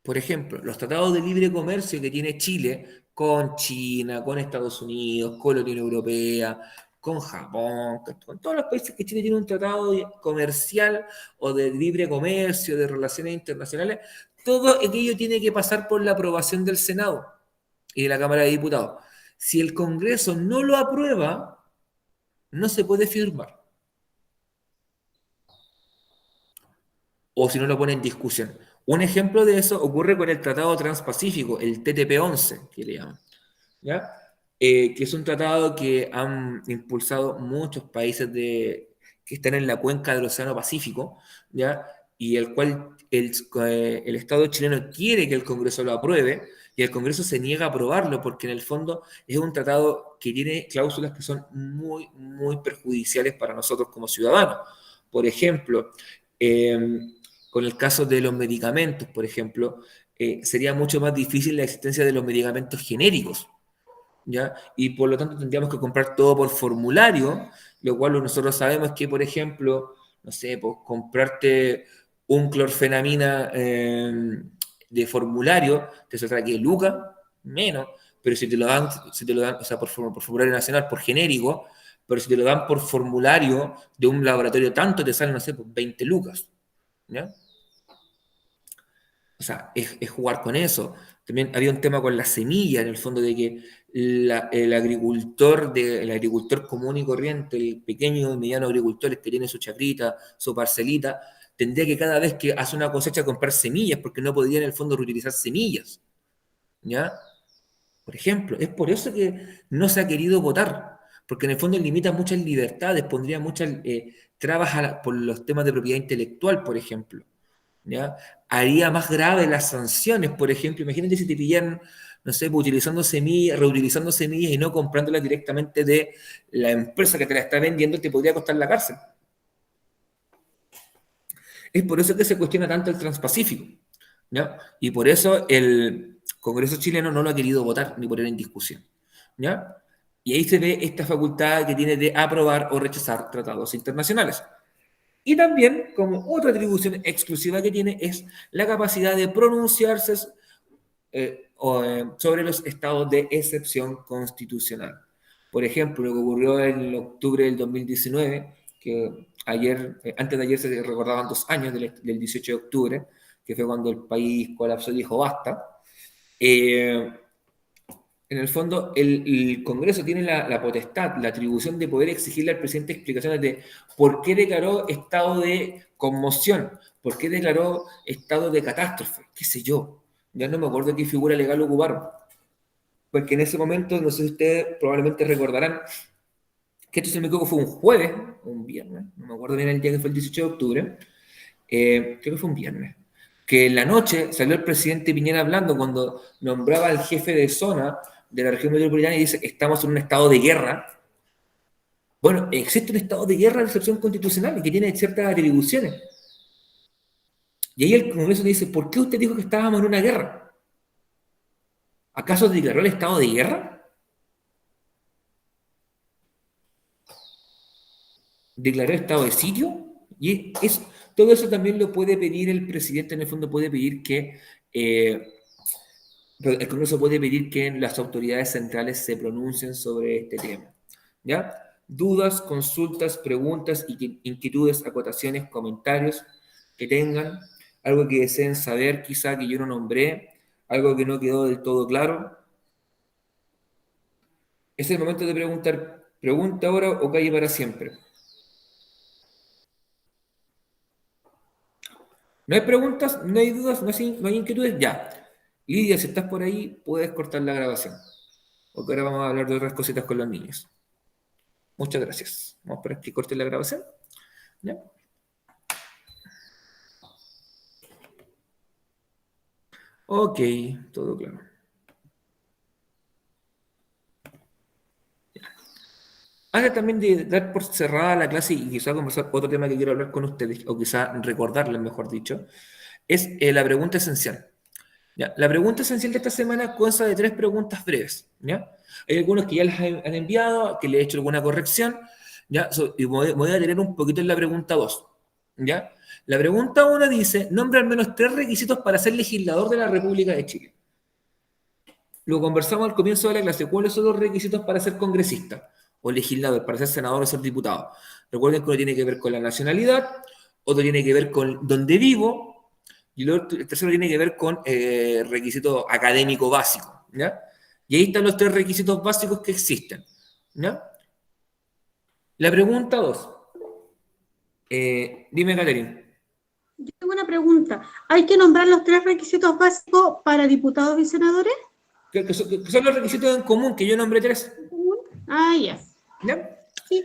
A: Por ejemplo, los tratados de libre comercio que tiene Chile con China, con Estados Unidos, con la Unión Europea, con Japón, con todos los países que Chile tiene un tratado comercial o de libre comercio, de relaciones internacionales, todo aquello tiene que pasar por la aprobación del Senado y de la Cámara de Diputados. Si el Congreso no lo aprueba, no se puede firmar. O si no lo pone en discusión. Un ejemplo de eso ocurre con el Tratado Transpacífico, el TTP-11, que le llaman, ¿ya? Que es un tratado que han impulsado muchos países que están en la cuenca del Océano Pacífico, ¿ya? Y el cual el Estado chileno quiere que el Congreso lo apruebe, y el Congreso se niega a aprobarlo porque en el fondo es un tratado que tiene cláusulas que son muy, muy perjudiciales para nosotros como ciudadanos. Por ejemplo, con el caso de los medicamentos, por ejemplo, sería mucho más difícil la existencia de los medicamentos genéricos, ¿ya? Y por lo tanto tendríamos que comprar todo por formulario, lo cual nosotros sabemos que, por ejemplo, no sé, pues comprarte un clorfenamina de formulario te saldrá que lucas, menos, pero si te lo dan, o sea, por formulario nacional, por genérico, pero si te lo dan por formulario de un laboratorio tanto, te salen, no sé, pues 20 lucas, ¿ya? O sea, es jugar con eso. También había un tema con la semilla, en el fondo, de que el agricultor común y corriente, el pequeño y mediano agricultor que tiene su chacrita, su parcelita, tendría que cada vez que hace una cosecha comprar semillas, porque no podía en el fondo reutilizar semillas, ¿ya? Por ejemplo, es por eso que no se ha querido votar, porque en el fondo limita muchas libertades, pondría muchas trabas por los temas de propiedad intelectual, por ejemplo, ¿ya? Haría más grave las sanciones, por ejemplo, imagínate si te pillan, no sé, pues, utilizando semillas, reutilizando semillas y no comprándolas directamente de la empresa que te la está vendiendo, te podría costar la cárcel. Es por eso que se cuestiona tanto el Transpacífico, ¿ya? Y por eso el Congreso chileno no lo ha querido votar ni poner en discusión, ¿ya? Y ahí se ve esta facultad que tiene de aprobar o rechazar tratados internacionales. Y también, como otra atribución exclusiva que tiene, es la capacidad de pronunciarse sobre los estados de excepción constitucional. Por ejemplo, lo que ocurrió en octubre del 2019, que antes de ayer se recordaban 2 años del 18 de octubre, que fue cuando el país colapsó y dijo basta. En el fondo, el Congreso tiene la potestad, la atribución de poder exigirle al presidente explicaciones de por qué declaró estado de conmoción, por qué declaró estado de catástrofe, qué sé yo. Ya no me acuerdo qué figura legal ocuparon. Porque en ese momento, no sé si ustedes probablemente recordarán que esto, se me equivoco, fue un jueves o un viernes, no me acuerdo bien el día que fue el 18 de octubre, creo que fue un viernes, que en la noche salió el presidente Piñera hablando cuando nombraba al jefe de zona de la región metropolitana y dice, estamos en un estado de guerra. Bueno, existe un estado de guerra de excepción constitucional y que tiene ciertas atribuciones. Y ahí el Congreso dice, ¿por qué usted dijo que estábamos en una guerra? ¿Acaso declaró el estado de guerra? ¿Declaró estado de sitio? Y todo eso también lo puede pedir el presidente, en el fondo puede pedir que el Congreso puede pedir que las autoridades centrales se pronuncien sobre este tema, ¿ya? Dudas, consultas, preguntas, inquietudes, acotaciones, comentarios que tengan, algo que deseen saber, quizá que yo no nombré, algo que no quedó del todo claro. Es el momento de preguntar, pregunta ahora o calle para siempre. ¿No hay preguntas? ¿No hay dudas? ¿No hay inquietudes? Ya. Lidia, si estás por ahí, puedes cortar la grabación. Porque ahora vamos a hablar de otras cositas con los niños. Muchas gracias. Vamos para que corte la grabación. ¿Ya? Ok, todo claro. Antes también de dar por cerrada la clase y quizá conversar otro tema que quiero hablar con ustedes, o quizá recordarles, mejor dicho, es la pregunta esencial. ¿Ya? La pregunta esencial de esta semana consta de 3 preguntas breves. ¿Ya? Hay algunos que ya les han enviado, que le he hecho alguna corrección, ¿ya? Y me voy a detener un poquito en la pregunta 2. ¿Ya? La pregunta 1 dice, nombra al menos 3 requisitos para ser legislador de la República de Chile. Lo conversamos al comienzo de la clase. ¿Cuáles son los requisitos para ser congresista o legislador, para ser senador o ser diputado? Recuerden que uno tiene que ver con la nacionalidad, otro tiene que ver con dónde vivo, y el tercero tiene que ver con requisito académico básico, ¿ya? Y ahí están los 3 requisitos básicos que existen, ¿ya? La pregunta 2. Dime, Catherine.
C: Yo tengo una pregunta. ¿Hay que nombrar los 3 requisitos básicos para diputados y senadores?
A: Que son los requisitos en común, que yo nombré 3.
C: Ah, ya.
A: ¿Ya?
C: Sí.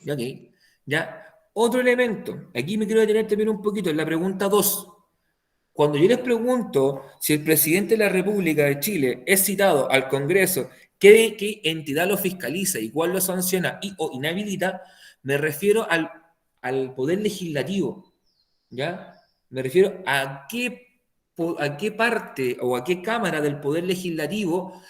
A: Ya, ok. Ya. Otro elemento. Aquí me quiero detener también un poquito en la pregunta 2. Cuando yo les pregunto si el presidente de la República de Chile es citado al Congreso, qué entidad lo fiscaliza y cuál lo sanciona y o inhabilita, me refiero al poder legislativo, ¿ya? Me refiero a qué parte o a qué cámara del poder legislativo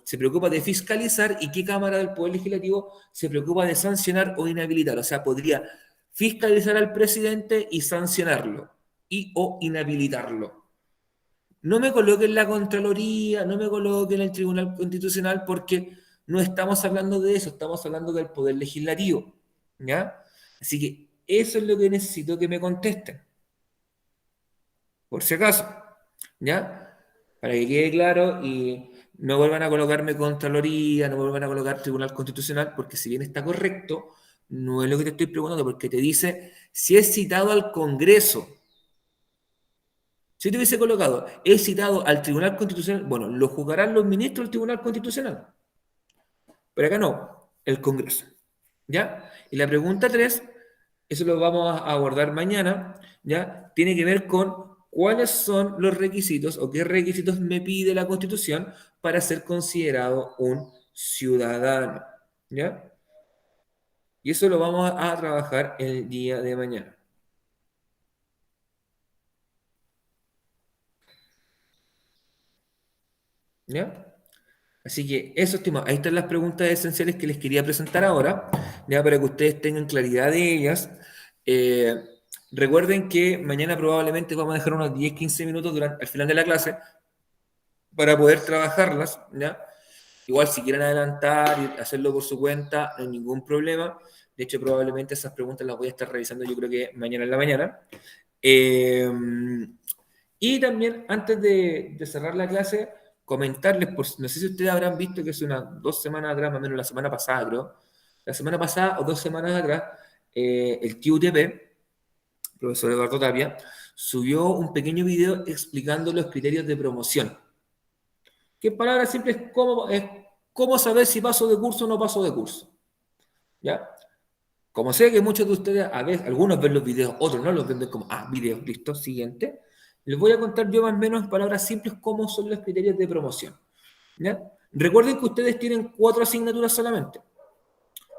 A: se preocupa de fiscalizar y qué cámara del poder legislativo se preocupa de sancionar o inhabilitar. O sea, podría fiscalizar al presidente y sancionarlo y o inhabilitarlo. No me coloque en la Contraloría, no me coloque en el Tribunal Constitucional porque no estamos hablando de eso, estamos hablando del poder legislativo, ¿ya? Así que eso es lo que necesito que me contesten, por si acaso, ¿ya? Para que quede claro y no vuelvan a colocarme Contraloría, no vuelvan a colocar Tribunal Constitucional, porque si bien está correcto, no es lo que te estoy preguntando, porque te dice si es citado al Congreso. Si te hubiese colocado, he citado al Tribunal Constitucional, bueno, lo juzgarán los ministros del Tribunal Constitucional. Pero acá no, el Congreso. ¿Ya? Y la pregunta 3, eso lo vamos a abordar mañana, ¿ya? Tiene que ver con cuáles son los requisitos o qué requisitos me pide la Constitución para ser considerado un ciudadano. ¿Ya? Y eso lo vamos a trabajar el día de mañana. ¿Ya? Así que eso, estimado, ahí están las preguntas esenciales que les quería presentar ahora, ya para que ustedes tengan claridad de ellas. Eh, Recuerden que mañana probablemente vamos a dejar unos 10-15 minutos al final de la clase para poder trabajarlas, ¿ya? Igual si quieren adelantar y hacerlo por su cuenta, no hay ningún problema. De hecho, probablemente esas preguntas las voy a estar revisando yo creo que mañana en la mañana. Y también, antes de cerrar la clase, comentarles, no sé si ustedes habrán visto que hace unas 2 semanas atrás, más o menos la semana pasada, creo, la semana pasada o 2 semanas atrás, el TUTP, profesor Eduardo Tapia, subió un pequeño video explicando los criterios de promoción. Que en palabras simples es cómo saber si paso de curso o no paso de curso. ¿Ya? Como sé que muchos de ustedes, a veces, algunos ven los videos, otros no los ven como, videos, listo, siguiente. Les voy a contar yo más o menos en palabras simples cómo son los criterios de promoción. ¿Ya? Recuerden que ustedes tienen 4 asignaturas solamente.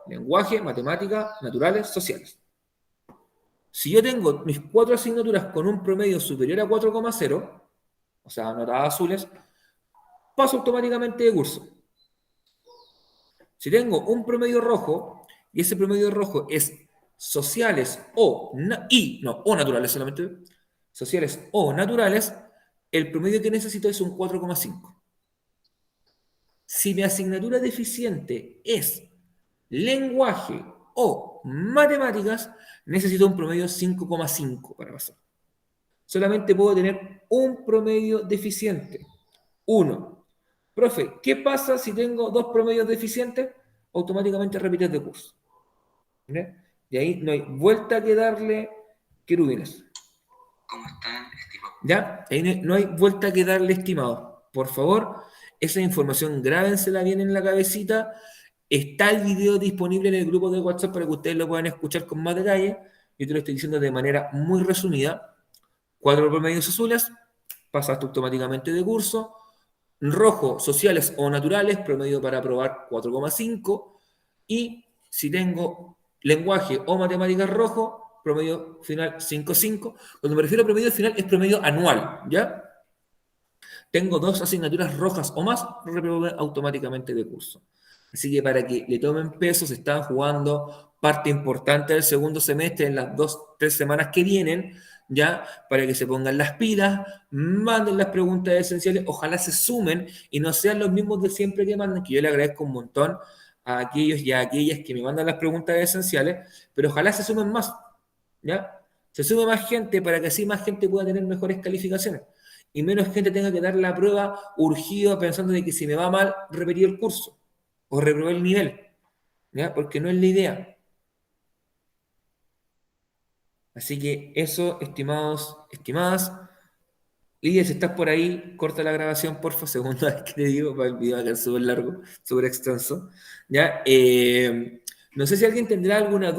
A: Lenguaje, matemáticas, naturales, sociales. Si yo tengo mis 4 asignaturas con un promedio superior a 4,0, o sea, notas azules, paso automáticamente de curso. Si tengo un promedio rojo, y ese promedio rojo es sociales o naturales solamente, sociales o naturales, el promedio que necesito es un 4,5. Si mi asignatura deficiente es lenguaje o matemáticas, necesito un promedio 5,5 para pasar. Solamente puedo tener un promedio deficiente. 1. Profe, ¿qué pasa si tengo 2 promedios deficientes? Automáticamente repites de curso. ¿Ya? Y ahí no hay vuelta que darle, querubines. ¿Cómo están, estimados? ¿Ya? Ahí no hay vuelta que darle, estimados. Por favor, esa información grábensela bien en la cabecita. Está el video disponible en el grupo de WhatsApp para que ustedes lo puedan escuchar con más detalle. Yo te lo estoy diciendo de manera muy resumida. 4 promedios azules, pasaste automáticamente de curso. Rojo, sociales o naturales, promedio para aprobar 4,5. Y si tengo lenguaje o matemáticas rojo, promedio final 5,5. Cuando me refiero a promedio final, es promedio anual, ¿ya? Tengo 2 asignaturas rojas o más, reprobé automáticamente de curso. Así que para que le tomen peso, se están jugando parte importante del segundo semestre en las 2-3 semanas que vienen, ya, para que se pongan las pilas, manden las preguntas esenciales, ojalá se sumen y no sean los mismos de siempre que mandan, que yo le agradezco un montón a aquellos y a aquellas que me mandan las preguntas esenciales, pero ojalá se sumen más, ¿ya? Se sume más gente para que así más gente pueda tener mejores calificaciones y menos gente tenga que dar la prueba urgido pensando de que si me va mal, repetir el curso o reprobar el nivel, ¿ya? Porque no es la idea. Así que eso, estimados, estimadas. Lidia, si estás por ahí, corta la grabación, porfa, segunda vez que te digo, para el video va a quedar súper largo, súper extenso. ¿Ya? No sé si alguien tendrá alguna duda.